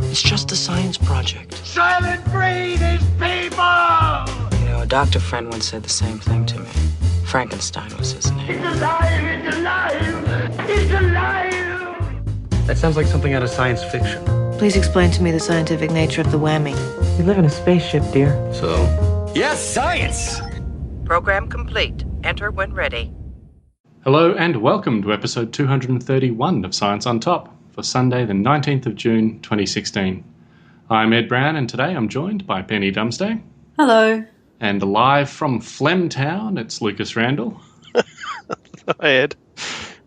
It's just a science project. Silent breed is people! You know, a doctor friend once said the same thing to me. Frankenstein was his name. It's alive! It's alive! It's alive! That sounds like something out of science fiction. Please explain to me the scientific nature of the whammy. We live in a spaceship, dear. So? Yes, science! Program complete. Enter when ready. Hello and welcome to episode 231 of Science on Top for Sunday the 19th of June 2016. I'm Ed Brown and today I'm joined by Penny Dumsday. Hello. And live from Flemtown, it's Lucas Randall. Hi, Ed.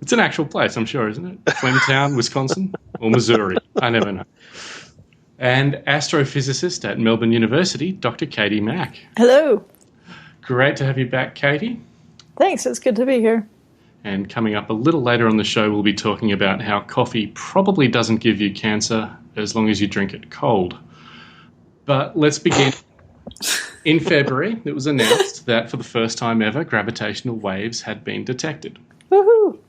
It's an actual place, I'm sure, isn't it? Flemtown, Wisconsin, or Missouri, I never know. And astrophysicist at Melbourne University, Dr. Katie Mack. Hello. Great to have you back, Katie. Thanks, it's good to be here. And coming up a little later on the show, we'll be talking about how coffee probably doesn't give you cancer as long as you drink it cold. But let's begin. In February, it was announced that for the first time ever, gravitational waves had been detected. Woohoo!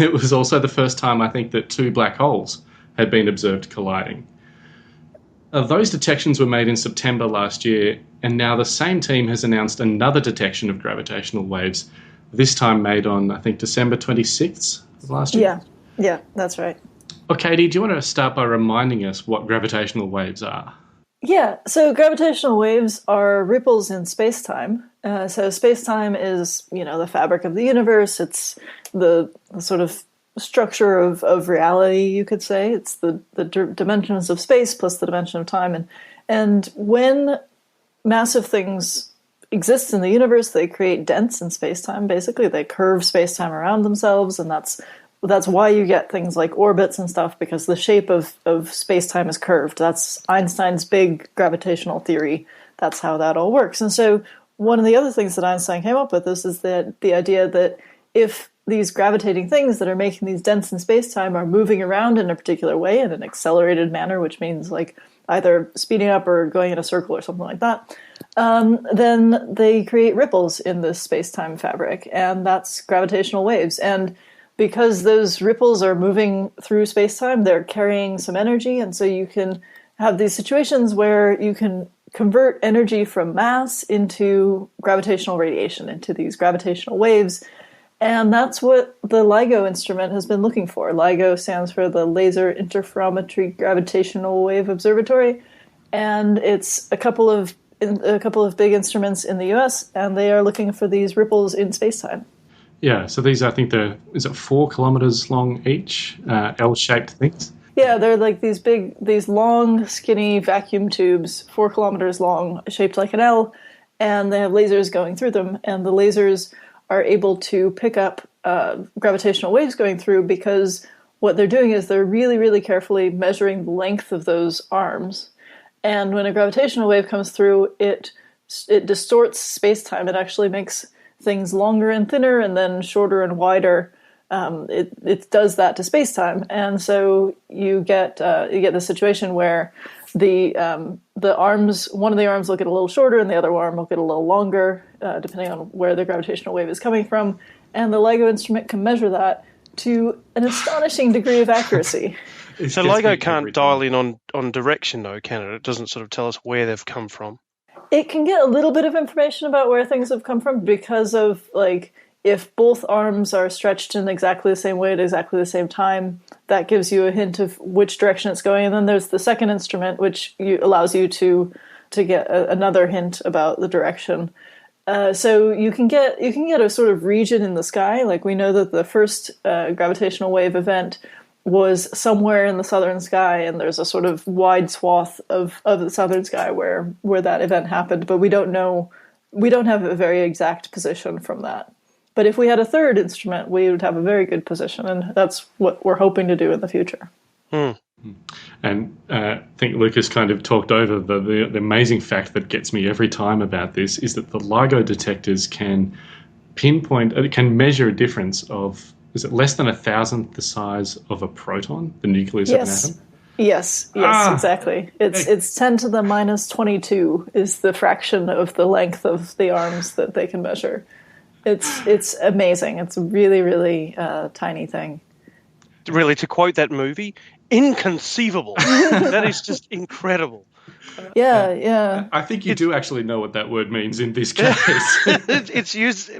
It was also the first time, I think, that two black holes had been observed colliding. Those detections were made in September last year, and now the same team has announced another detection of gravitational waves, this time made on, I think, December 26th of last year. Yeah, that's right. Oh, Katie, do you want to start by reminding us what gravitational waves are? Yeah, so gravitational waves are ripples in space-time. So space-time is, the fabric of the universe. It's the sort of structure of reality, you could say. It's the dimensions of space plus the dimension of time. And when massive things exist in the universe, they create dents in space-time, basically. They curve space-time around themselves, and that's why you get things like orbits and stuff, because the shape of space-time is curved. That's Einstein's big gravitational theory. That's how that all works. And so one of the other things that Einstein came up with is that the idea that if these gravitating things that are making these dents in space-time are moving around in a particular way in an accelerated manner, which means like either speeding up or going in a circle or something like that, then they create ripples in this space-time fabric, and that's gravitational waves. And because those ripples are moving through space-time, they're carrying some energy, and so you can have these situations where you can convert energy from mass into gravitational radiation, into these gravitational waves. And that's what the LIGO instrument has been looking for. LIGO stands for the Laser Interferometry Gravitational Wave Observatory, and it's a couple of big instruments in the US, and they are looking for these ripples in space-time. Yeah, so these, I think, is it 4 kilometers long each, L-shaped things? Yeah, they're like these long, skinny vacuum tubes, 4 kilometers long, shaped like an L, and they have lasers going through them, and the lasers are able to pick up gravitational waves going through, because what they're doing is they're really, really carefully measuring the length of those arms. And when a gravitational wave comes through, it distorts space-time. It actually makes things longer and thinner and then shorter and wider. It does that to space-time. And so you get the situation where the arms, one of the arms will get a little shorter and the other arm will get a little longer, depending on where the gravitational wave is coming from. And the LIGO instrument can measure that to an astonishing degree of accuracy. So LIGO can't dial in on direction, though, can it? It doesn't sort of tell us where they've come from. It can get a little bit of information about where things have come from, because of, like, if both arms are stretched in exactly the same way at exactly the same time, that gives you a hint of which direction it's going. And then there's the second instrument, which allows you to get another hint about the direction. So you can get a sort of region in the sky. Like, we know that the first gravitational wave event was somewhere in the southern sky, and there's a sort of wide swath of the southern sky where that event happened, but we don't have a very exact position from that. But if we had a third instrument, we would have a very good position, and that's what we're hoping to do in the future. And I think Lucas kind of talked over the amazing fact that gets me every time about this is that the LIGO detectors can measure a difference of, is it less than 1,000th the size of a proton, the nucleus of an atom? Yes, exactly. It's 10 to the minus 22 is the fraction of the length of the arms that they can measure. It's amazing. It's a really, really tiny thing. really, to quote that movie, inconceivable. That is just incredible. Yeah. I think you do actually know what that word means in this case. It's used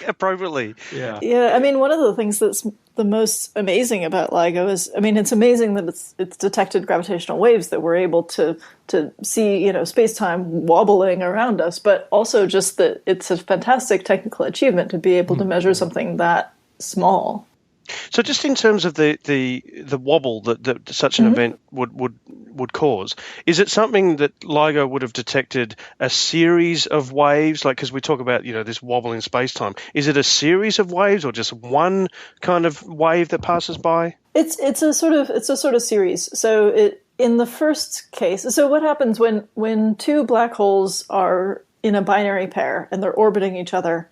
appropriately. Yeah. I mean, one of the things that's the most amazing about LIGO is, I mean, it's amazing that it's detected gravitational waves, that we're able to see, space-time wobbling around us, but also just that it's a fantastic technical achievement to be able to measure something that small. So, just in terms of the wobble that such an event would cause, is it something that LIGO would have detected a series of waves? Like, because we talk about this wobble in space time, is it a series of waves or just one kind of wave that passes by? It's a sort of series. So in the first case, so what happens when two black holes are in a binary pair and they're orbiting each other?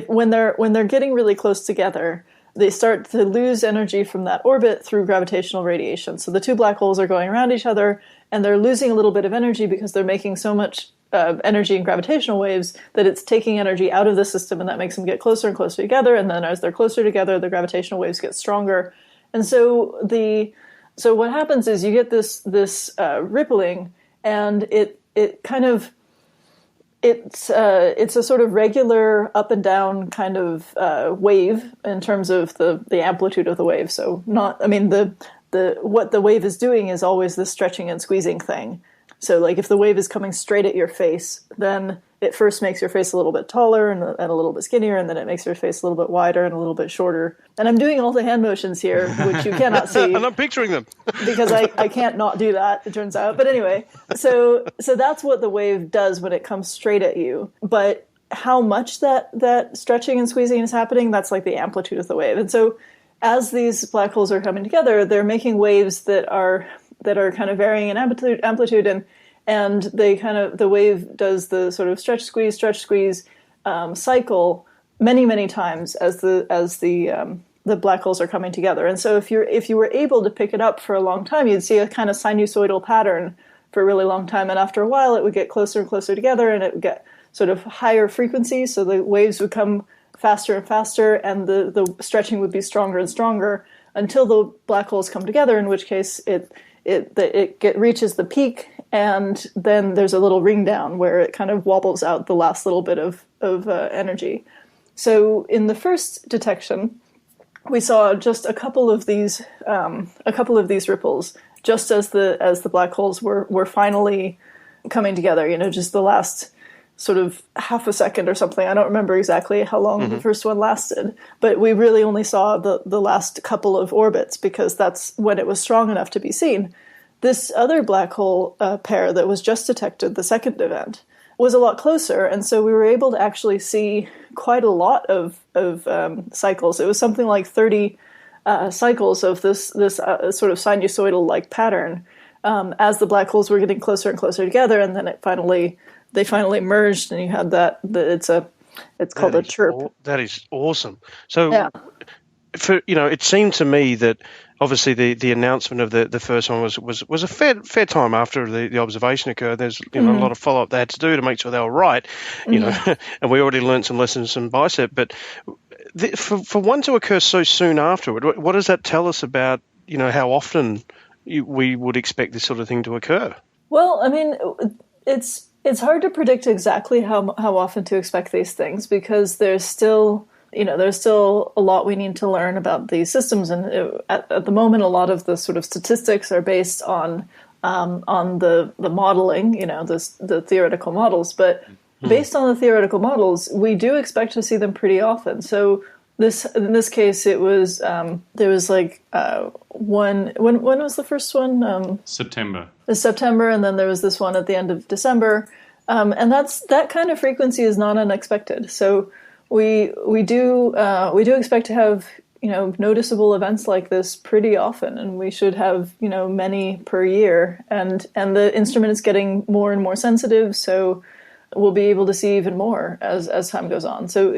When they're getting really close together, they start to lose energy from that orbit through gravitational radiation. So the two black holes are going around each other, and they're losing a little bit of energy because they're making so much energy in gravitational waves that it's taking energy out of the system, and that makes them get closer and closer together. And then as they're closer together, the gravitational waves get stronger. And so what happens is you get this rippling, and it kind of it's a sort of regular up and down kind of wave in terms of the amplitude of the wave. So what the wave is doing is always this stretching and squeezing thing. So like if the wave is coming straight at your face, then it first makes your face a little bit taller and a little bit skinnier, and then it makes your face a little bit wider and a little bit shorter. And I'm doing all the hand motions here, which you cannot see. And I'm picturing them. Because I can't not do that, it turns out. But anyway, so that's what the wave does when it comes straight at you. But how much that stretching and squeezing is happening, that's like the amplitude of the wave. And so as these black holes are coming together, they're making waves that are kind of varying in amplitude and the wave does the sort of stretch squeeze cycle many times as the black holes are coming together. And so if you were able to pick it up for a long time, you'd see a kind of sinusoidal pattern for a really long time. And after a while, it would get closer and closer together, and it would get sort of higher frequencies. So the waves would come faster and faster, and the stretching would be stronger and stronger until the black holes come together, in which case it reaches the peak, and then there's a little ring down where it kind of wobbles out the last little bit of energy. So in the first detection, we saw just a couple of these ripples, just as the black holes were finally coming together. Just the last sort of half a second or something. I don't remember exactly how long the first one lasted, but we really only saw the last couple of orbits because that's when it was strong enough to be seen. This other black hole pair that was just detected, the second event, was a lot closer, and so we were able to actually see quite a lot of cycles. It was something like 30 cycles of this sort of sinusoidal-like pattern as the black holes were getting closer and closer together, and then they finally merged, and you had it's called a chirp. That is awesome. So, it seemed to me that obviously the announcement of the first one was a fair time after the observation occurred. There's a lot of follow up they had to do to make sure they were right, and we already learned some lessons from BICEP. But for one to occur so soon afterward, what does that tell us about how often we would expect this sort of thing to occur? Well, I mean, it's hard to predict exactly how often to expect these things because there's still a lot we need to learn about these systems, and at the moment, a lot of the sort of statistics are based on the modeling, the theoretical models. But based on the theoretical models, we do expect to see them pretty often. So in this case, it was there was like one. When was the first one? September. September, and then there was this one at the end of December, and that kind of frequency is not unexpected. So we do expect to have noticeable events like this pretty often, and we should have many per year. And the instrument is getting more and more sensitive, so we'll be able to see even more as time goes on. So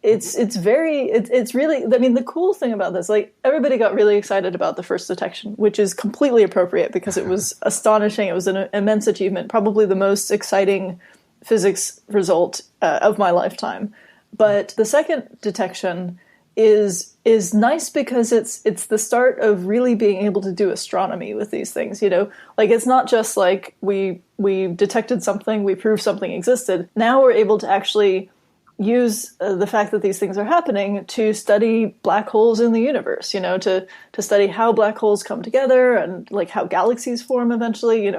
it's really, I mean, the cool thing about this, like, everybody got really excited about the first detection, which is completely appropriate because it was astonishing. It was an immense achievement, probably the most exciting physics result of my lifetime. But the second detection is nice because it's the start of really being able to do astronomy with these things, like it's not just like we detected something, we proved something existed. Now we're able to actually use the fact that these things are happening to study black holes in the universe, to study how black holes come together and like how galaxies form eventually.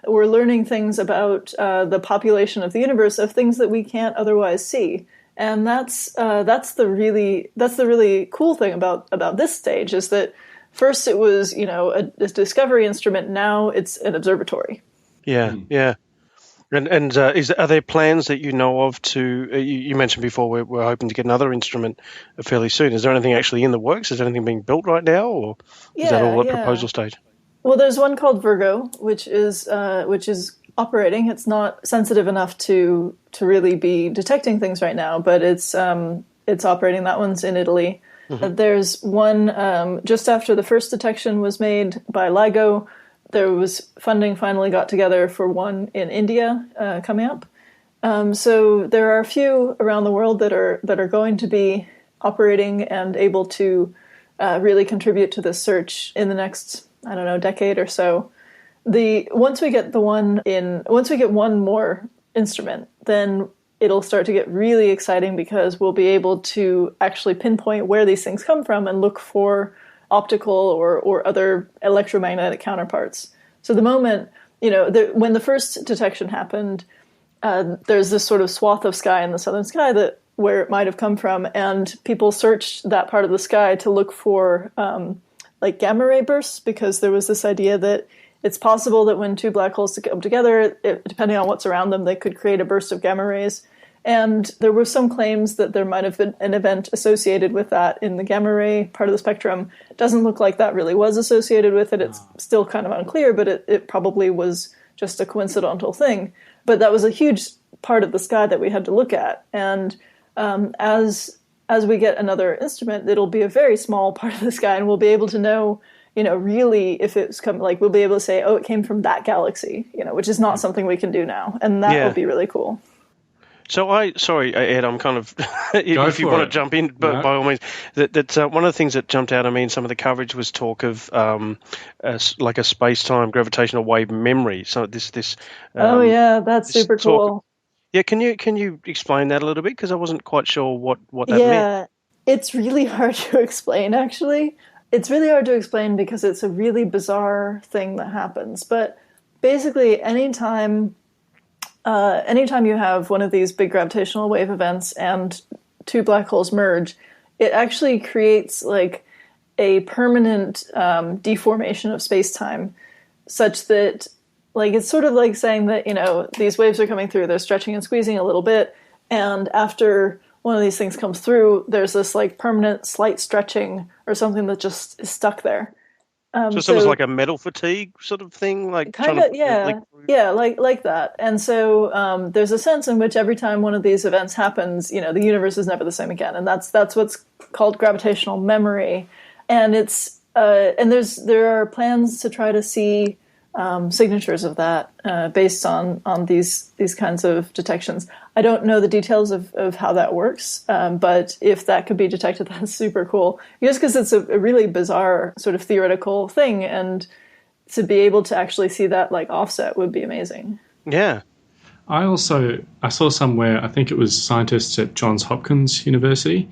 We're learning things about the population of the universe, of things that we can't otherwise see. And that's the really cool thing about this stage, is that first it was a discovery instrument, now it's an observatory. Yeah. And are there plans that you know of to? You mentioned before we're hoping to get another instrument fairly soon. Is there anything actually in the works? Is there anything being built right now, or is that all at proposal stage? Well, there's one called Virgo, which is operating. It's not sensitive enough to really be detecting things right now, but it's operating. That one's in Italy. Mm-hmm. There's one just after the first detection was made by LIGO. There was funding finally got together for one in India coming up. So there are a few around the world that are going to be operating and able to really contribute to this search in the next, decade or so. Once we get one more instrument, then it'll start to get really exciting, because we'll be able to actually pinpoint where these things come from and look for optical or other electromagnetic counterparts. So the moment, when the first detection happened, there's this sort of swath of sky in the southern sky where it might have come from, and people searched that part of the sky to look for like gamma ray bursts, because there was this idea that it's possible that when two black holes come together, depending on what's around them, they could create a burst of gamma rays. And there were some claims that there might have been an event associated with that in the gamma ray part of the spectrum. It doesn't look like that really was associated with it. It's still kind of unclear, but it probably was just a coincidental thing. But that was a huge part of the sky that we had to look at. And as we get another instrument, it'll be a very small part of the sky, and we'll be able to know, really if it's we'll be able to say, oh, it came from that galaxy, which is not something we can do now. And that will be really cool. So sorry, Ed, I'm kind of, if you want to jump in, but by all means, that one of the things that jumped out at me in some of the coverage was talk of like a space-time gravitational wave memory. So this. That's super cool. Yeah, can you explain that a little bit? Because I wasn't quite sure what that meant. Yeah, it's really hard to explain, actually. It's really hard to explain because it's a really bizarre thing that happens. But basically, anytime you have one of these big gravitational wave events and two black holes merge, it actually creates like a permanent deformation of space-time, such that it's sort of like saying that, these waves are coming through, they're stretching and squeezing a little bit, and after one of these things comes through, there's this permanent slight stretching or something that just is stuck there. So it's almost like a metal fatigue sort of thing, kind of, like that. And so there's a sense in which every time one of these events happens, the universe is never the same again, and that's what's called gravitational memory. And it's there are plans to try to see signatures of that based on these kinds of detections. I don't know the details of how that works, but if that could be detected, that's super cool. Just because it's a really bizarre sort of theoretical thing, and to be able to actually see that offset would be amazing. Yeah. I saw somewhere, I think it was scientists at Johns Hopkins University,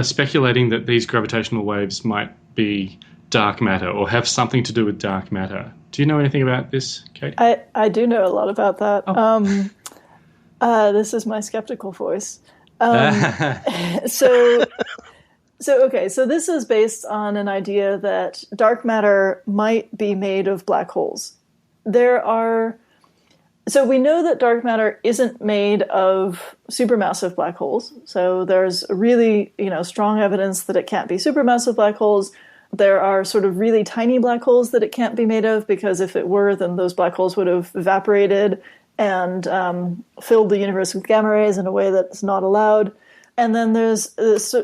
speculating that these gravitational waves might be dark matter or have something to do with dark matter. Do you know anything about this, Kate? I do know a lot about that. Oh. This is my skeptical voice. So this is based on an idea that dark matter might be made of black holes. So we know that dark matter isn't made of supermassive black holes. So there's really, strong evidence that it can't be supermassive black holes. There are sort of really tiny black holes that it can't be made of, because if it were, then those black holes would have evaporated and filled the universe with gamma rays in a way that's not allowed. And then there's this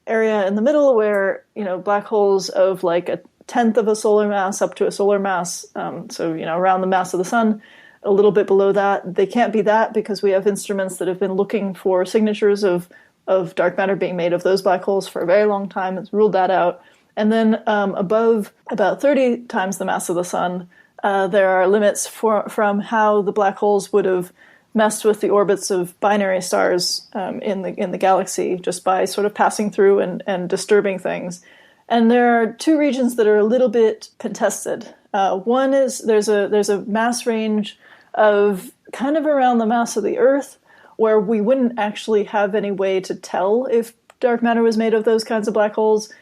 area in the middle where, black holes of a tenth of a solar mass up to a solar mass, around the mass of the sun, a little bit below that. They can't be that because we have instruments that have been looking for signatures of of dark matter being made of those black holes for a very long time. It's ruled that out. And then above about 30 times the mass of the sun, there are limits from how the black holes would have messed with the orbits of binary stars in the galaxy just by sort of passing through and disturbing things. And there are two regions that are a little bit contested. One is there's a mass range of kind of around the mass of the Earth, where we wouldn't actually have any way to tell if dark matter was made of those kinds of black holes.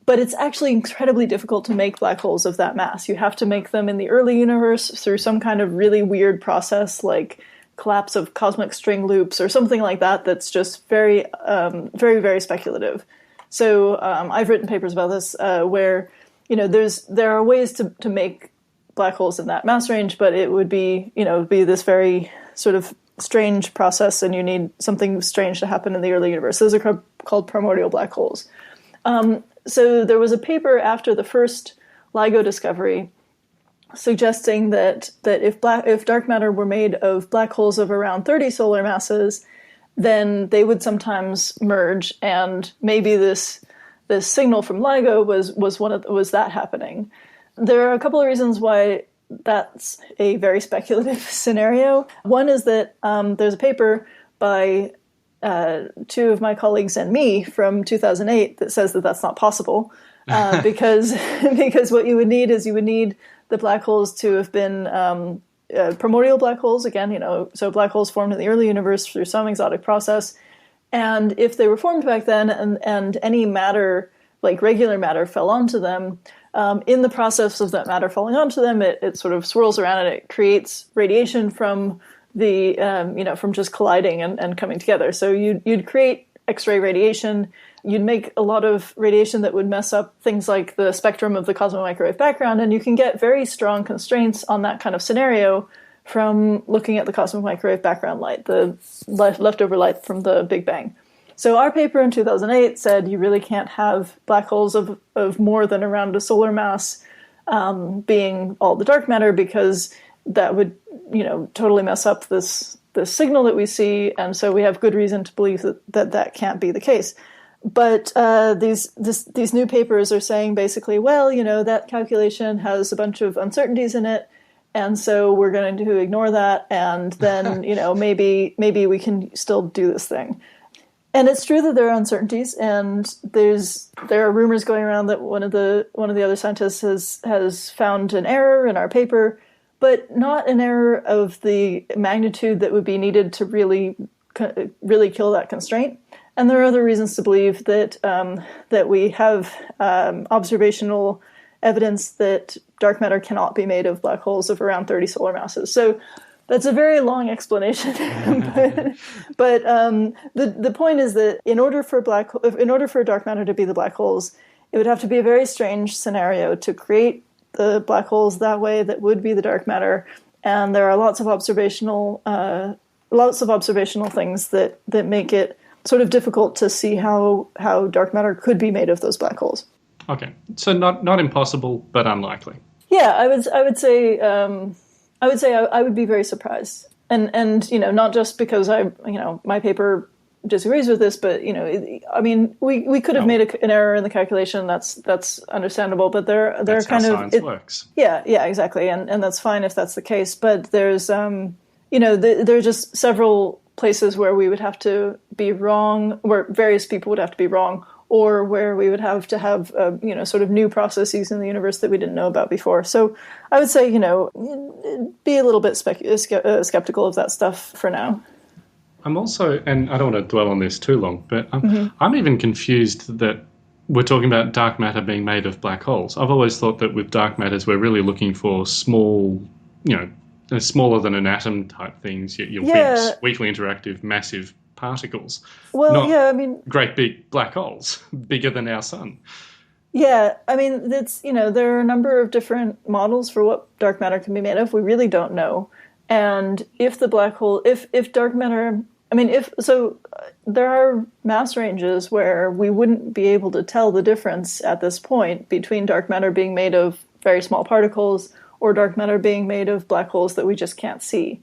But it's actually incredibly difficult to make black holes of that mass. You have to make them in the early universe through some kind of really weird process, like collapse of cosmic string loops or something like that. That's just very, very, very speculative. So I've written papers about this where there are ways to make black holes in that mass range, but it would be this very sort of strange process, and you need something strange to happen in the early universe. Those are called primordial black holes. So there was a paper after the first LIGO discovery suggesting that if dark matter were made of black holes of around 30 solar masses, then they would sometimes merge, and maybe this signal from LIGO was that happening. There are a couple of reasons why that's a very speculative scenario. One is that there's a paper by two of my colleagues and me from 2008 that says that that's not possible, because what you would need is the black holes to have been primordial black holes again, so black holes formed in the early universe through some exotic process, and if they were formed back then and any matter like regular matter fell onto them, in the process of that matter falling onto them, it sort of swirls around and it creates radiation from the from just colliding and coming together. So you'd create X-ray radiation. You'd make a lot of radiation that would mess up things like the spectrum of the cosmic microwave background, and you can get very strong constraints on that kind of scenario from looking at the cosmic microwave background light, the leftover light from the Big Bang. So our paper in 2008 said you really can't have black holes of more than around a solar mass being all the dark matter, because that would totally mess up this signal that we see, and so we have good reason to believe that can't be the case. But these new papers are saying basically, well, that calculation has a bunch of uncertainties in it, and so we're going to ignore that, and then maybe we can still do this thing. And it's true that there are uncertainties, and there are rumors going around that one of the other scientists has found an error in our paper, but not an error of the magnitude that would be needed to really kill that constraint. And there are other reasons to believe that we have observational evidence that dark matter cannot be made of black holes of around 30 solar masses. So that's a very long explanation, but the point is that in order for dark matter to be the black holes, it would have to be a very strange scenario to create the black holes that way that would be the dark matter, and there are lots of observational things that make it sort of difficult to see how dark matter could be made of those black holes. Okay, so not impossible, but unlikely. Yeah, I would say I would be very surprised, and not just because my paper disagrees with this, but we could have made an error in the calculation. That's understandable, but there are kind of science works. Yeah, exactly, and that's fine if that's the case. But there's there are just several places where we would have to be wrong, where various people would have to be wrong, or where we would have to have sort of new processes in the universe that we didn't know about before. So I would say be a little bit skeptical of that stuff for now. I'm also, and I don't want to dwell on this too long, but I'm even confused that we're talking about dark matter being made of black holes. I've always thought that with dark matters, we're really looking for small, smaller than an atom type things, your weakly interactive, massive particles. Well, great big black holes, bigger than our sun. Yeah, it's, there are a number of different models for what dark matter can be made of. We really don't know. And if the black hole, if dark matter, there are mass ranges where we wouldn't be able to tell the difference at this point between dark matter being made of very small particles or dark matter being made of black holes that we just can't see.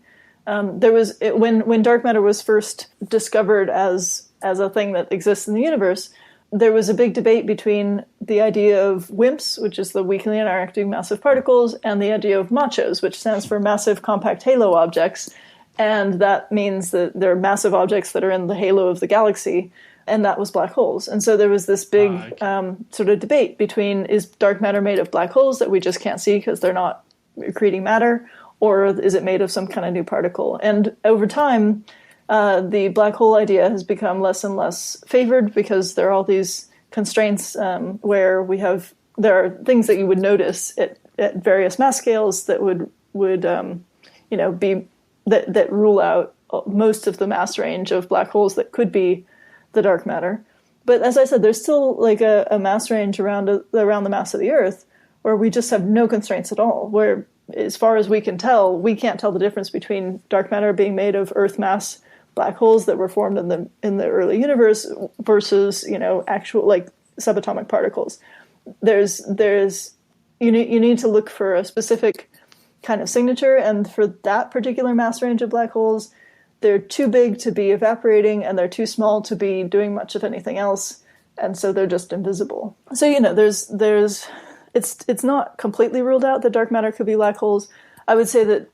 When dark matter was first discovered as as a thing that exists in the universe, there was a big debate between the idea of WIMPs, which is the weakly interacting massive particles, and the idea of MACHOs, which stands for massive compact halo objects. And that means that they're massive objects that are in the halo of the galaxy, and that was black holes. And so there was this big sort of debate between, is dark matter made of black holes that we just can't see because they're not accreting matter, or is it made of some kind of new particle? And over time, the black hole idea has become less and less favored because there are all these constraints where there are things that you would notice at various mass scales that would be that rule out most of the mass range of black holes that could be the dark matter. But as I said, there's still like a mass range around the mass of the Earth where we just have no constraints at all, where as far as we can tell, we can't tell the difference between dark matter being made of Earth mass black holes that were formed in the early universe versus, actual like subatomic particles. You need to look for a specific kind of signature, and for that particular mass range of black holes, they're too big to be evaporating and they're too small to be doing much of anything else, and so they're just invisible. So it's not completely ruled out that dark matter could be black holes. I would say that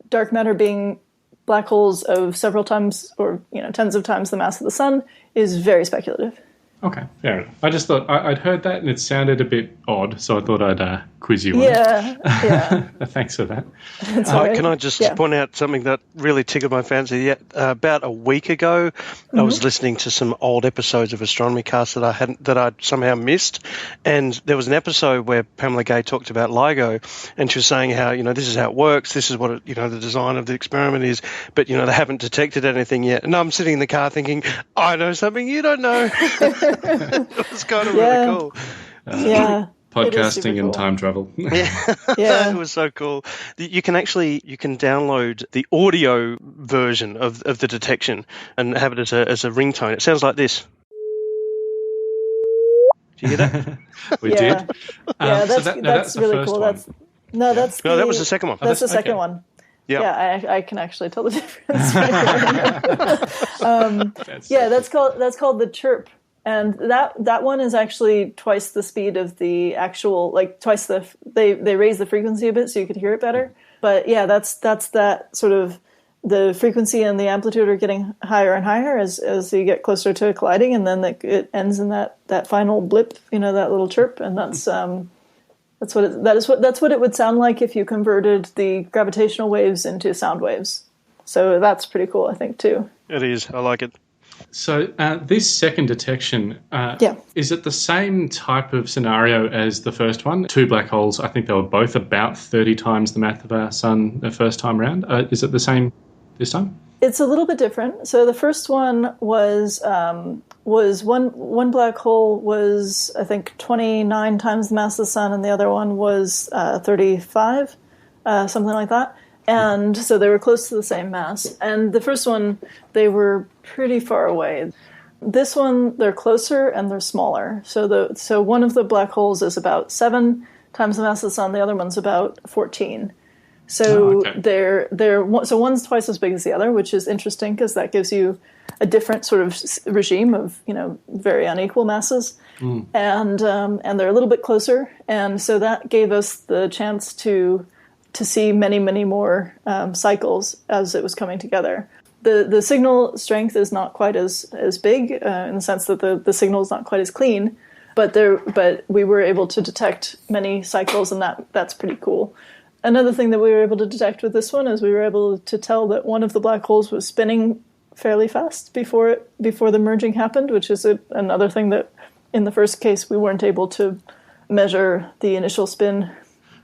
dark matter being black holes of several times or tens of times the mass of the sun is very speculative. Okay, fair enough. I just thought I'd heard that and it sounded a bit odd, so I thought I'd quiz you on it. Yeah. Thanks for that. Right. Can I just point out something that really tickled my fancy? About a week ago, I was listening to some old episodes of Astronomy Cast that I'd somehow missed, and there was an episode where Pamela Gay talked about LIGO, and she was saying how this is how it works, this is what the design of the experiment is, but they haven't detected anything yet. And I'm sitting in the car thinking, I know something you don't know. It was kind of really cool. Podcasting and time travel. Yeah. It was so cool. You can download the audio version of the detection and have it as a ringtone. It sounds like this. Did you hear that? We did. That's really cool. One. That was the second one. That's the second one. Yeah. Yeah, I can actually tell the difference. That's called the chirp. And that one is actually twice the speed of the actual, like twice they raise the frequency a bit so you could hear it better. But yeah, that's that sort of, the frequency and the amplitude are getting higher and higher as you get closer to colliding, and then it ends in that final blip, that little chirp, and that's what it would sound like if you converted the gravitational waves into sound waves. So that's pretty cool, I think, too. It is. I like it. So this second detection, is it the same type of scenario as the first one? Two black holes, I think they were both about 30 times the mass of our sun the first time around. Is it the same this time? It's a little bit different. So the first one was one black hole was, I think, 29 times the mass of the sun, and the other one was 35, something like that. And so they were close to the same mass. And the first one, they were pretty far away. This one, they're closer and they're smaller. So one of the black holes is about 7 times the mass of the sun. The other one's about 14. So so one's twice as big as the other, which is interesting because that gives you a different sort of regime of very unequal masses, and they're a little bit closer, and so that gave us the chance to see many, many more cycles as it was coming together. The signal strength is not quite as big in the sense that the signal is not quite as clean, but we were able to detect many cycles, and that's pretty cool. Another thing that we were able to detect with this one is we were able to tell that one of the black holes was spinning fairly fast before the merging happened, which is another thing that in the first case we weren't able to measure the initial spin.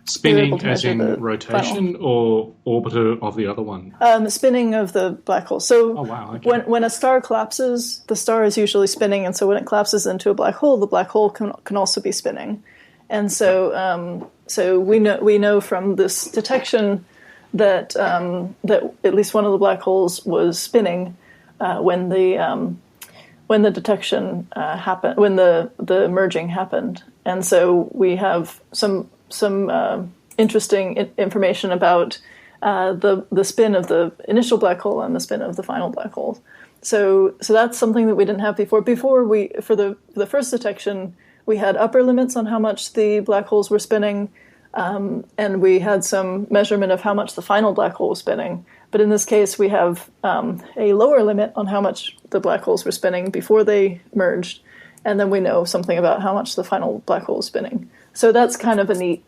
Spinning as in rotation or orbiter of the other one? Spinning of the black hole. So when a star collapses, the star is usually spinning, and so when it collapses into a black hole, the black hole can also be spinning. And so we know from this detection that at least one of the black holes was spinning when the detection happened, when the merging happened. And so we have some interesting information about the spin of the initial black hole and the spin of the final black hole. So that's something that we didn't have before. Before for the first detection, we had upper limits on how much the black holes were spinning, and we had some measurement of how much the final black hole was spinning. But in this case, we have a lower limit on how much the black holes were spinning before they merged, and then we know something about how much the final black hole is spinning. So that's kind of a neat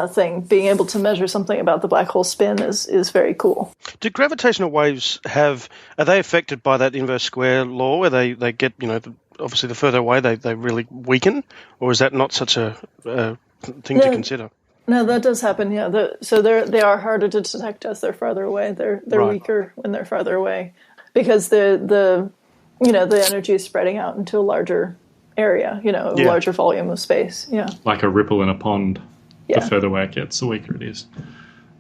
thing. Being able to measure something about the black hole spin is very cool. Do gravitational waves are they affected by that inverse square law where they get, obviously the further away they really weaken, or is that not such a thing to consider? No, that does happen. Yeah, so they are harder to detect as they're farther away. They're Right. weaker when they're farther away because the energy is spreading out into a larger area. A larger volume of space. Yeah, Like a ripple in a pond. Yeah. The further away it gets, the weaker it is.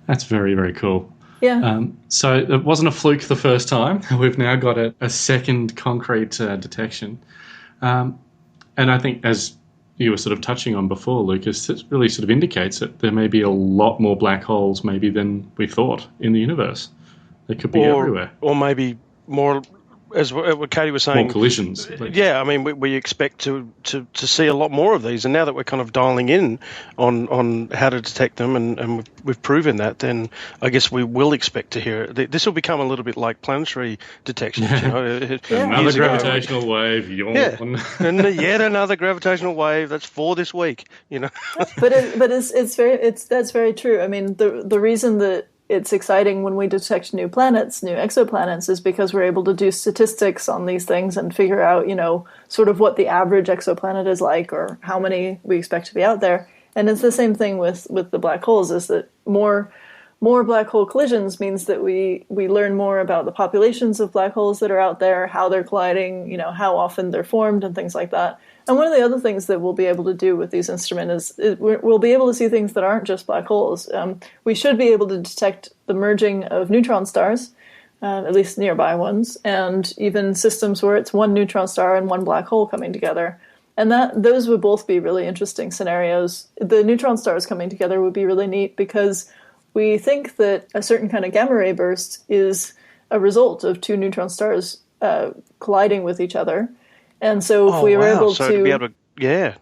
That's very, very cool. Yeah. So it wasn't a fluke the first time. We've now got a second concrete detection. And I think, as you were sort of touching on before, Lucas, it really sort of indicates that there may be a lot more black holes maybe than we thought in the universe. They could be everywhere. Or maybe more, as what Katie was saying, more collisions. Yeah, I mean, we expect to see a lot more of these, and now that we're kind of dialing in on how to detect them, and we've proven that, then I guess we will expect to hear it. This will become a little bit like planetary detections. Another gravitational wave. And yet another gravitational wave. That's 4 this week. But that's very true. I mean, the reason that it's exciting when we detect new planets, new exoplanets, is because we're able to do statistics on these things and figure out, sort of what the average exoplanet is like or how many we expect to be out there. And it's the same thing with the black holes, is that more black hole collisions means that we learn more about the populations of black holes that are out there, how they're colliding, how often they're formed and things like that. And one of the other things that we'll be able to do with these instruments is we'll be able to see things that aren't just black holes. We should be able to detect the merging of neutron stars, at least nearby ones, and even systems where it's one neutron star and one black hole coming together. And those would both be really interesting scenarios. The neutron stars coming together would be really neat because we think that a certain kind of gamma ray burst is a result of two neutron stars colliding with each other. And so if we were able to be able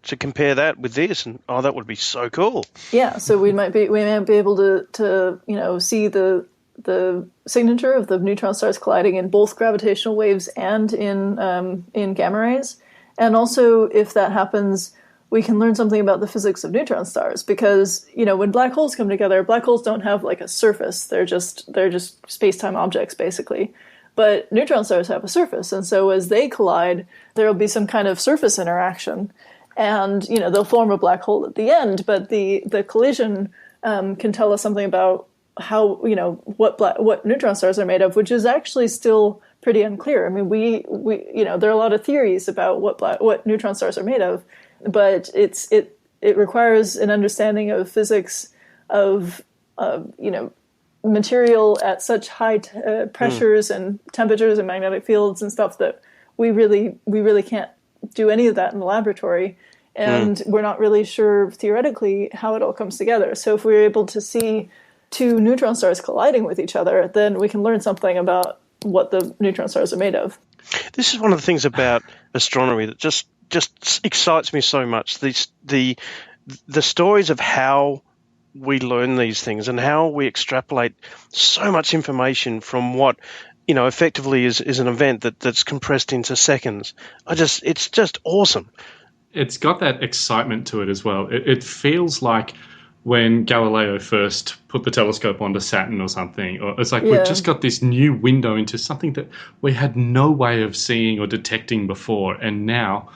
to compare that with this, and that would be so cool. Yeah, so we might be able to see the signature of the neutron stars colliding in both gravitational waves and in gamma rays. And also, if that happens, we can learn something about the physics of neutron stars, because when black holes come together, black holes don't have like a surface. They're just space-time objects basically. But neutron stars have a surface, and so as they collide, there will be some kind of surface interaction, and they'll form a black hole at the end. But the collision can tell us something about how what neutron stars are made of, which is actually still pretty unclear. I mean, we there are a lot of theories about what neutron stars are made of, but it requires an understanding of physics of material at such high pressures and temperatures and magnetic fields and stuff that we really can't do any of that in the laboratory, and we're not really sure theoretically how it all comes together. So if we're able to see two neutron stars colliding with each other, then we can learn something about what the neutron stars are made of. This is one of the things about astronomy that just excites me so much. The stories of how we learn these things and how we extrapolate so much information from what effectively is an event that's compressed into seconds. It's just awesome. It's got that excitement to it as well. It feels like when Galileo first put the telescope onto Saturn or something, or it's like we've just got this new window into something that we had no way of seeing or detecting before, and now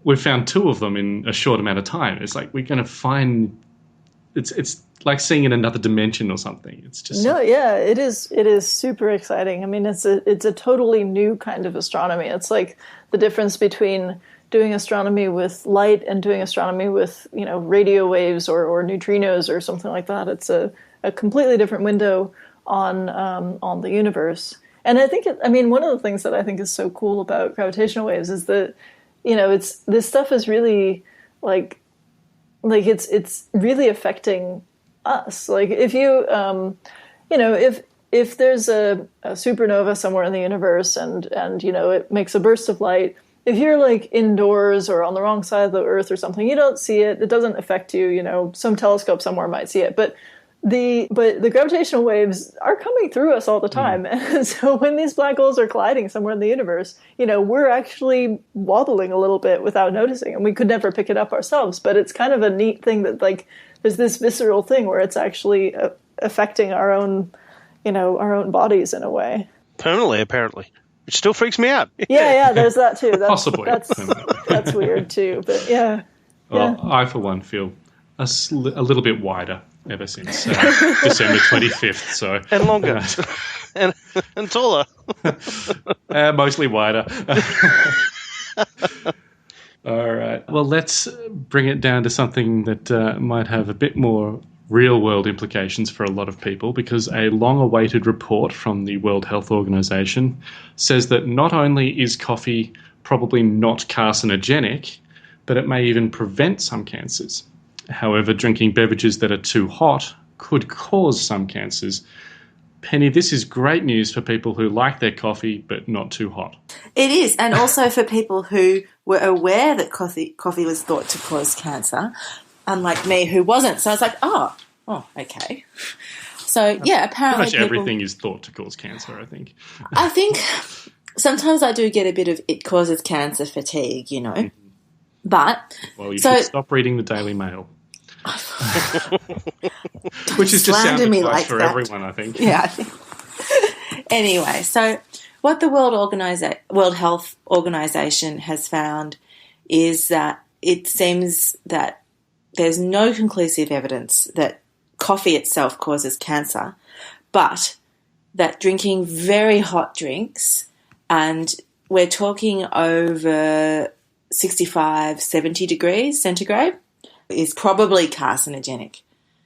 we've found 2 of them in a short amount of time. It's like we're going to find. It's like seeing in another dimension or something. It's just it is super exciting. I mean, it's a totally new kind of astronomy. It's like the difference between doing astronomy with light and doing astronomy with radio waves or neutrinos or something like that. It's a completely different window on the universe. And I think one of the things that I think is so cool about gravitational waves is that this stuff is really like it's really affecting us. Like if you if there's a supernova somewhere in the universe and it makes a burst of light, if you're like indoors or on the wrong side of the Earth or something, you don't see it. It doesn't affect you. Some telescope somewhere might see it, but the gravitational waves are coming through us all the time. And so when these black holes are colliding somewhere in the universe, we're actually wobbling a little bit without noticing, and we could never pick it up ourselves. But it's kind of a neat thing that like there's this visceral thing where it's actually affecting our own bodies in a way. Permanently, apparently. Which still freaks me out. Yeah, there's that too. Possibly. That's weird too, but yeah. Well, I, for one, feel a little bit wider ever since December 25th. So, and longer. And taller. Mostly wider. All right. Well, let's bring it down to something that might have a bit more real-world implications for a lot of people, because a long-awaited report from the World Health Organization says that not only is coffee probably not carcinogenic, but it may even prevent some cancers. However, drinking beverages that are too hot could cause some cancers. Penny, this is great news for people who like their coffee but not too hot. It is, and also for people who were aware that coffee was thought to cause cancer, unlike me who wasn't. So I was like, oh, okay. So, yeah, apparently pretty much everything is thought to cause cancer, I think. I think sometimes I do get a bit of it causes cancer fatigue, But... Well, you should stop reading the Daily Mail. Which is just sound advice like for that. Everyone, I think. Yeah, I think. Anyway, so what the World Health Organization has found is that it seems that there's no conclusive evidence that coffee itself causes cancer, but that drinking very hot drinks, and we're talking over 65, 70 degrees centigrade, is probably carcinogenic.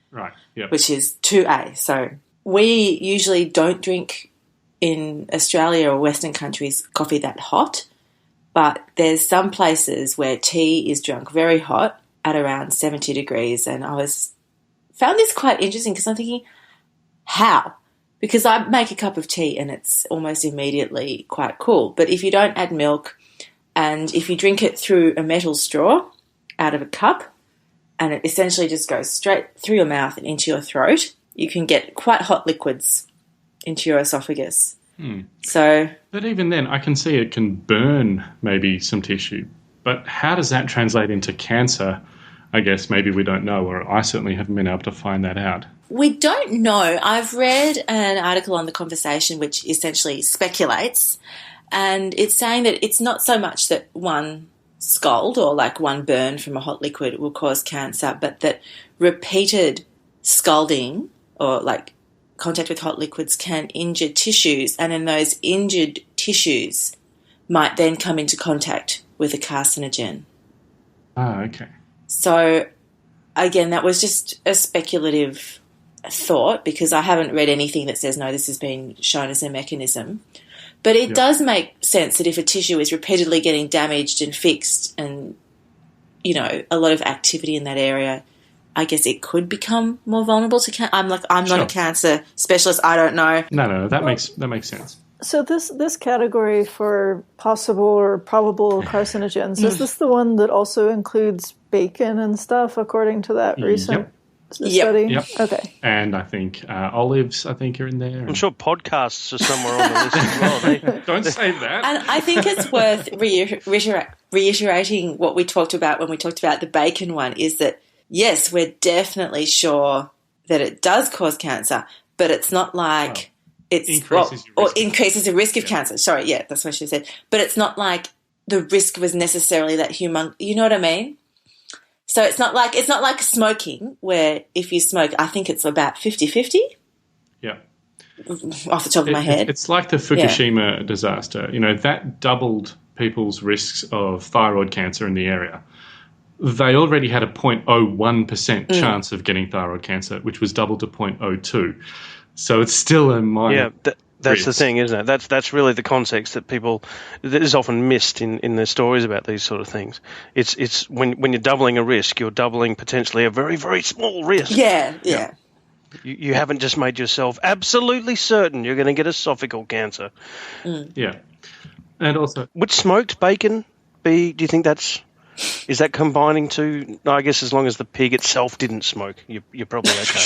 Right, yeah. Which is 2A. So we usually don't drink in Australia or Western countries coffee that hot, but there's some places where tea is drunk very hot at around 70 degrees, and I found this quite interesting because I'm thinking, how? Because I make a cup of tea and it's almost immediately quite cool, but if you don't add milk and if you drink it through a metal straw out of a cup and it essentially just goes straight through your mouth and into your throat, you can get quite hot liquids into your esophagus. So, but even then, I can see it can burn maybe some tissue. But how does that translate into cancer? I guess maybe we don't know, or I certainly haven't been able to find that out. We don't know. I've read an article on The Conversation which essentially speculates, and it's saying that it's not so much that one scald or like one burn from a hot liquid will cause cancer, but that repeated scalding or like contact with hot liquids can injure tissues, and then those injured tissues might then come into contact with a carcinogen. Ah, okay. So, again, that was just a speculative thought because I haven't read anything that says, no, this has been shown as a mechanism. But it does make sense that if a tissue is repeatedly getting damaged and fixed and, a lot of activity in that area, I guess it could become more vulnerable to cancer. I'm not a cancer specialist. I don't know. No, that makes sense. So this category for possible or probable carcinogens, is this the one that also includes bacon and stuff, according to that recent study? Yep. Okay. And I think olives, are in there. I'm sure podcasts are somewhere on the list as well. Don't say that. And I think it's worth reiterating what we talked about when we talked about the bacon one, is that, yes, we're definitely sure that it does cause cancer, but it's not like... increases the risk of cancer. Sorry, yeah, that's what she said. But it's not like the risk was necessarily that humongous. You know what I mean? So it's not like smoking, where if you smoke, I think it's about 50-50. Yeah. Off the top of my head. It's like the Fukushima disaster. That doubled people's risks of thyroid cancer in the area. They already had a 0.01% chance of getting thyroid cancer, which was doubled to 0.02. So it's still a minor that's the thing, isn't it? That's really the context that is often missed in the stories about these sort of things. It's when you're doubling a risk, you're doubling potentially a very, very small risk. Yeah. You haven't just made yourself absolutely certain you're going to get esophageal cancer. Yeah. And also... Would smoked bacon be, do you think is that combining to, no, I guess as long as the pig itself didn't smoke, you're probably okay.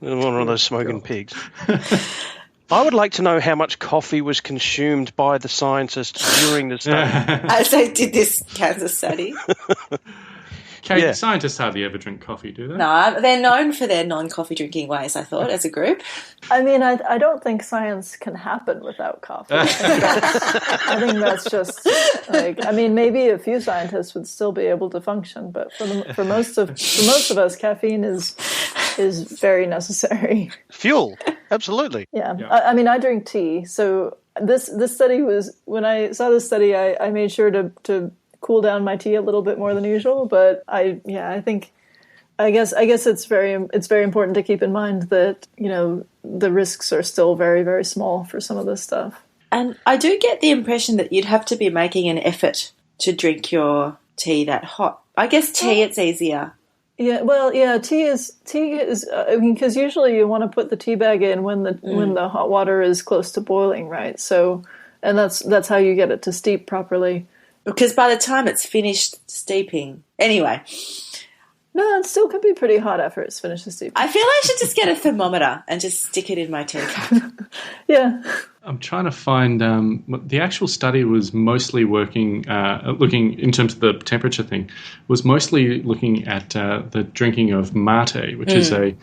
One of those smoking pigs. I would like to know how much coffee was consumed by the scientists during the study. As they did this cancer study. Kate, scientists hardly ever drink coffee, do they? No, they're known for their non-coffee drinking ways, I thought, as a group. I mean, I don't think science can happen without coffee. I think that's just like, I mean, maybe a few scientists would still be able to function, but for most of us, caffeine is very necessary. Fuel, absolutely. Yeah. I mean, I drink tea, so this study was, when I saw this study, I made sure to cool down my tea a little bit more than usual, but I guess it's very important to keep in mind that, you know, the risks are still very, very small for some of this stuff. And I do get the impression that you'd have to be making an effort to drink your tea that hot. I guess tea, it's easier. Yeah, well, yeah, tea is. I mean, because usually you want to put the tea bag in when the hot water is close to boiling, right? So, and that's how you get it to steep properly. Because by the time it's finished steeping, anyway. No, it still could be pretty hot after it's finished steeping. I feel I should just get a thermometer and just stick it in my teacup. Yeah. I'm trying to find the actual study was mostly looking in terms of the temperature thing, was mostly looking at the drinking of mate, which is a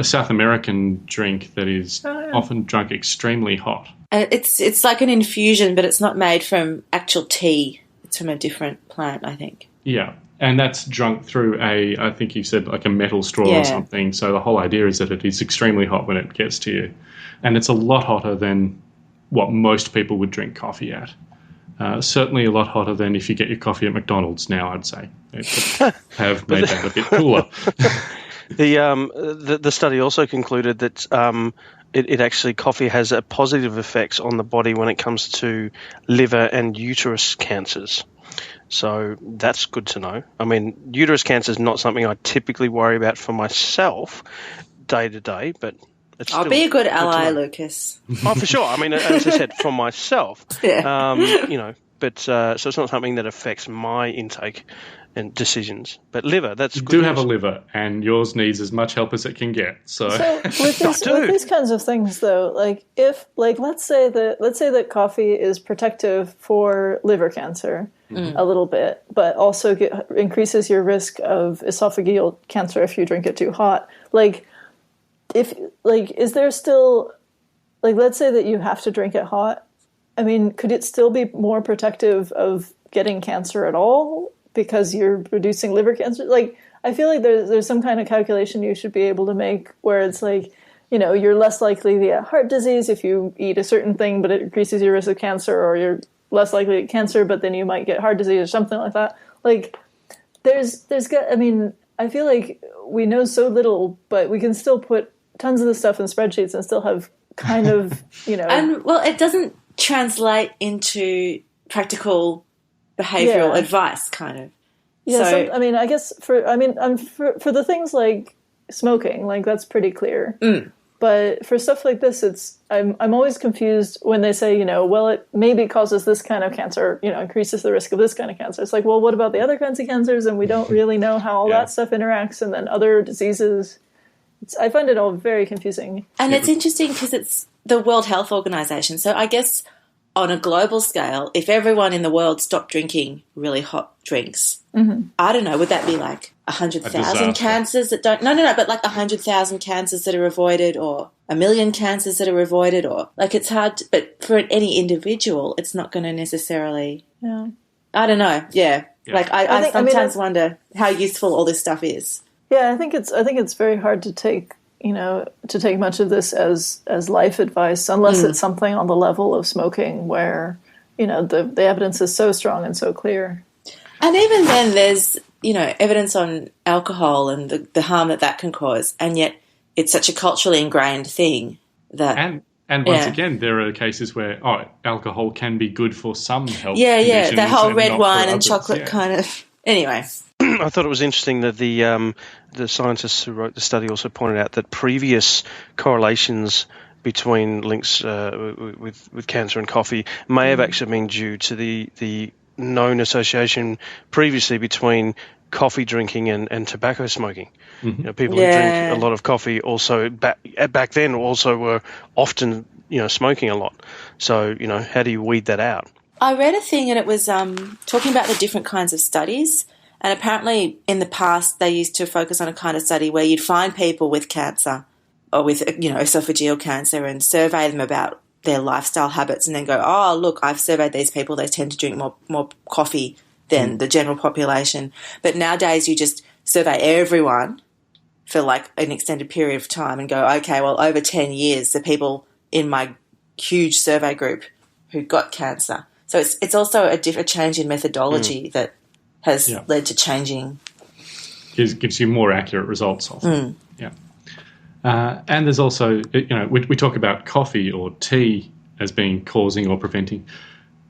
South American drink that is often drunk extremely hot. It's like an infusion, but it's not made from actual tea. It's from a different plant, I think. Yeah, and that's drunk through I think you said like a metal straw or something. So the whole idea is that it is extremely hot when it gets to you. And it's a lot hotter than what most people would drink coffee at. Certainly a lot hotter than if you get your coffee at McDonald's now, I'd say. They have made that a bit cooler. The study also concluded that it actually, coffee has a positive effects on the body when it comes to liver and uterus cancers. So that's good to know. I mean, uterus cancer is not something I typically worry about for myself day to day, but it's I'll be a good ally, Lucas. Oh, for sure. I mean, as I said, for myself, you know, but so it's not something that affects my intake and decisions. But liver, that's you good. do news. have a liver, and yours needs as much help as it can get. So with these kinds of things, though, let's say that coffee is protective for liver cancer a little bit, but also increases your risk of esophageal cancer if you drink it too hot. Is there still, let's say that you have to drink it hot. I mean, could it still be more protective of getting cancer at all because you're reducing liver cancer? I feel like there's some kind of calculation you should be able to make where it's like, you know, you're less likely to get heart disease if you eat a certain thing, but it increases your risk of cancer, or you're less likely to get cancer, but then you might get heart disease or something like that. I mean, I feel like we know so little, but we can still put tons of this stuff in spreadsheets and still have kind of, you know. And, well, it doesn't translate into practical behavioural advice, kind of. Yeah, so, I mean, I guess for the things like smoking, that's pretty clear. But for stuff like this, I'm always confused when they say, you know, well, it maybe causes this kind of cancer, you know, increases the risk of this kind of cancer. It's like, well, what about the other kinds of cancers? And we don't really know how all that stuff interacts, and then other diseases. I find it all very confusing. And it's interesting because it's the World Health Organization. So I guess on a global scale, if everyone in the world stopped drinking really hot drinks, I don't know, would that be like 100,000 cancers that don't... No, but like 100,000 cancers that are avoided, or 1 million cancers that are avoided, or it's hard to, but for any individual, it's not going to necessarily... Yeah. I don't know. Yeah. I sometimes wonder how useful all this stuff is. Yeah, I think it's very hard to take much of this as life advice unless it's something on the level of smoking where, you know, the evidence is so strong and so clear. And even then there's, you know, evidence on alcohol and the harm that can cause, and yet it's such a culturally ingrained thing that... And once again, there are cases where alcohol can be good for some health conditions. Yeah, the whole and red not wine for and others. chocolate kind of... Anyway. I thought it was interesting that the scientists who wrote the study also pointed out that previous correlations between links with cancer and coffee may have actually been due to the known association previously between coffee drinking and tobacco smoking. Mm-hmm. People who drink a lot of coffee also back then also were often smoking a lot. So how do you weed that out? I read a thing and it was talking about the different kinds of studies. And apparently in the past they used to focus on a kind of study where you'd find people with cancer or with, esophageal cancer and survey them about their lifestyle habits and then go, oh, look, I've surveyed these people. They tend to drink more coffee than the general population. But nowadays you just survey everyone for like an extended period of time and go, okay, well, over 10 years, the people in my huge survey group who got cancer. So it's also a change in methodology that has led to changing. Gives you more accurate results often. Yeah. And there's also, we talk about coffee or tea as being causing or preventing.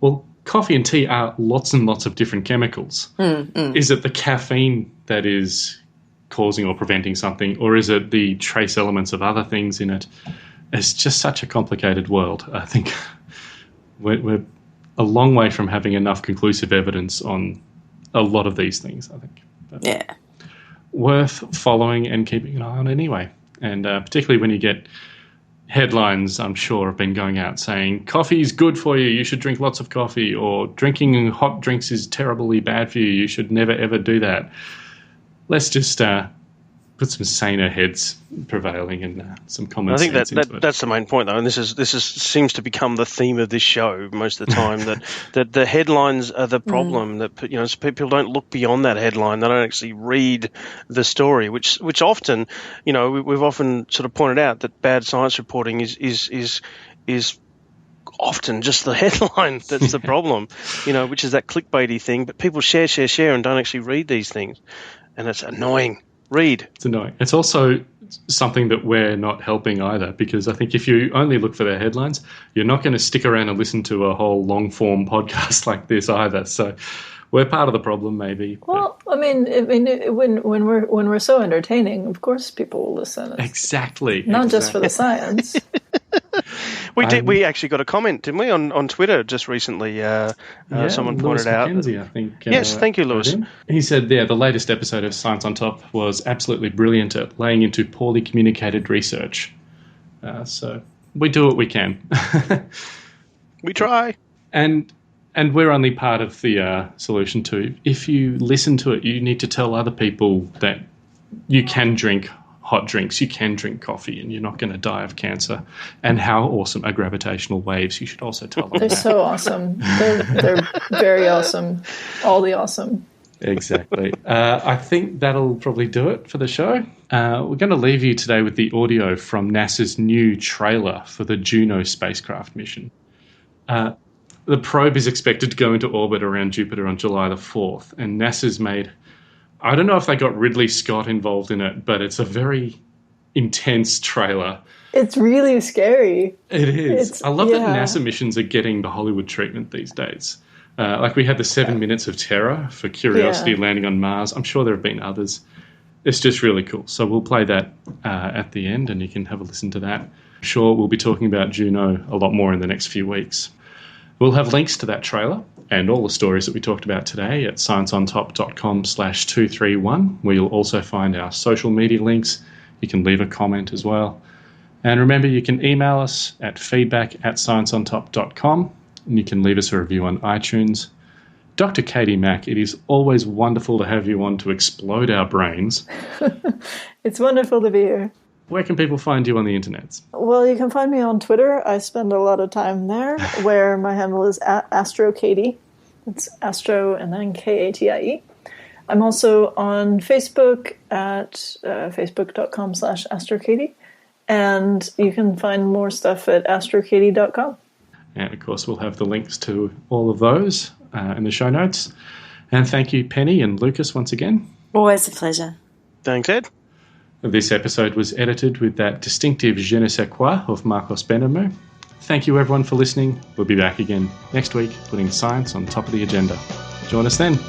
Well, coffee and tea are lots and lots of different chemicals. Is it the caffeine that is causing or preventing something, or is it the trace elements of other things in it? It's just such a complicated world. I think we're a long way from having enough conclusive evidence on a lot of these things, I think. But worth following and keeping an eye on anyway. And particularly when you get headlines, I'm sure, have been going out saying, coffee is good for you, you should drink lots of coffee, or drinking hot drinks is terribly bad for you, you should never, ever do that. Let's just put some saner heads prevailing and some common sense into it. I think that's the main point, though, and this seems to become the theme of this show most of the time, that the headlines are the problem, that people don't look beyond that headline, they don't actually read the story, which often, we've often sort of pointed out that bad science reporting is often just the headline that's the problem, which is that clickbaity thing, but people share and don't actually read these things, and it's annoying. Read. It's annoying. It's also something that we're not helping either, because I think if you only look for their headlines, you're not going to stick around and listen to a whole long-form podcast like this either. So we're part of the problem, maybe. Well, when we're so entertaining, of course people will listen. Exactly. Not just for the science. We actually got a comment, didn't we, on Twitter just recently? Someone pointed out. Mackenzie, I think. Yes, thank you, Lewis. He said, the latest episode of Science on Top was absolutely brilliant at laying into poorly communicated research. So we do what we can. We try. And we're only part of the solution too. If you listen to it, you need to tell other people that you can drink hot drinks, you can drink coffee, and you're not going to die of cancer. And how awesome are gravitational waves? You should also tell them. They're so awesome. They're very awesome. All the awesome. Exactly. I think that'll probably do it for the show. We're going to leave you today with the audio from NASA's new trailer for the Juno spacecraft mission. The probe is expected to go into orbit around Jupiter on July the 4th, and NASA's made... I don't know if they got Ridley Scott involved in it, but it's a very intense trailer. It's really scary. It is. I love that NASA missions are getting the Hollywood treatment these days. Like we had the 7 minutes of terror for Curiosity landing on Mars. I'm sure there have been others. It's just really cool. So we'll play that at the end, and you can have a listen to that. I'm sure we'll be talking about Juno a lot more in the next few weeks. We'll have links to that trailer and all the stories that we talked about today at scienceontop.com/231, where you'll also find our social media links. You can leave a comment as well. And remember, you can email us at feedback@scienceontop.com, and you can leave us a review on iTunes. Dr. Katie Mack, it is always wonderful to have you on to explode our brains. It's wonderful to be here. Where can people find you on the internet? Well, you can find me on Twitter. I spend a lot of time there, where my handle is @AstroKatie. It's Astro and then Katie. I'm also on Facebook at facebook.com/AstroKatie. And you can find more stuff at astrokatie.com. And, of course, we'll have the links to all of those in the show notes. And thank you, Penny and Lucas, once again. Always a pleasure. Thanks, Ed. This episode was edited with that distinctive je ne sais quoi of Marcos Benamou. Thank you, everyone, for listening. We'll be back again next week, putting science on top of the agenda. Join us then.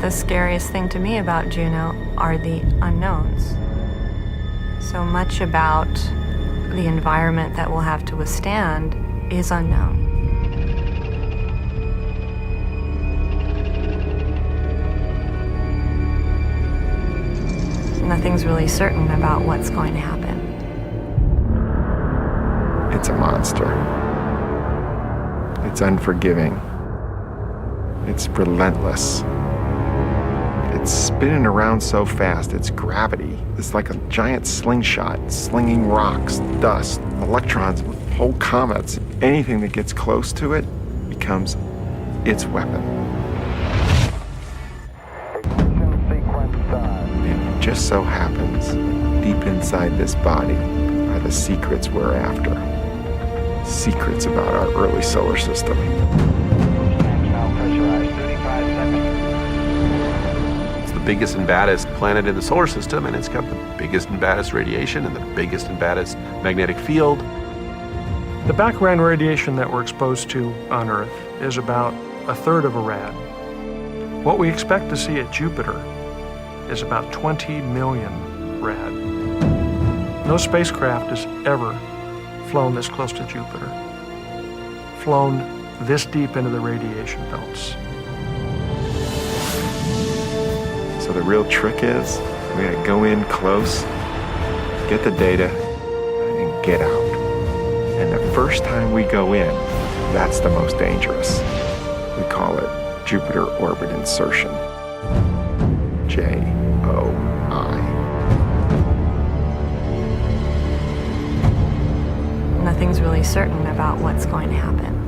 The scariest thing to me about Juno are the unknowns. So much about the environment that we'll have to withstand is unknown. Nothing's really certain about what's going to happen. It's a monster. It's unforgiving. It's relentless. It's spinning around so fast, its gravity is like a giant slingshot, slinging rocks, dust, electrons, whole comets. Anything that gets close to it becomes its weapon. It just so happens, deep inside this body are the secrets we're after. Secrets about our early solar system. It's the biggest and baddest planet in the solar system, and it's got the biggest and baddest radiation and the biggest and baddest magnetic field. The background radiation that we're exposed to on Earth is about a third of a rad. What we expect to see at Jupiter is about 20 million rad. No spacecraft has ever flown this close to Jupiter, flown this deep into the radiation belts. So the real trick is we gotta go in close, get the data, and get out. And the first time we go in, that's the most dangerous. We call it Jupiter orbit insertion. JOI. Nothing's really certain about what's going to happen.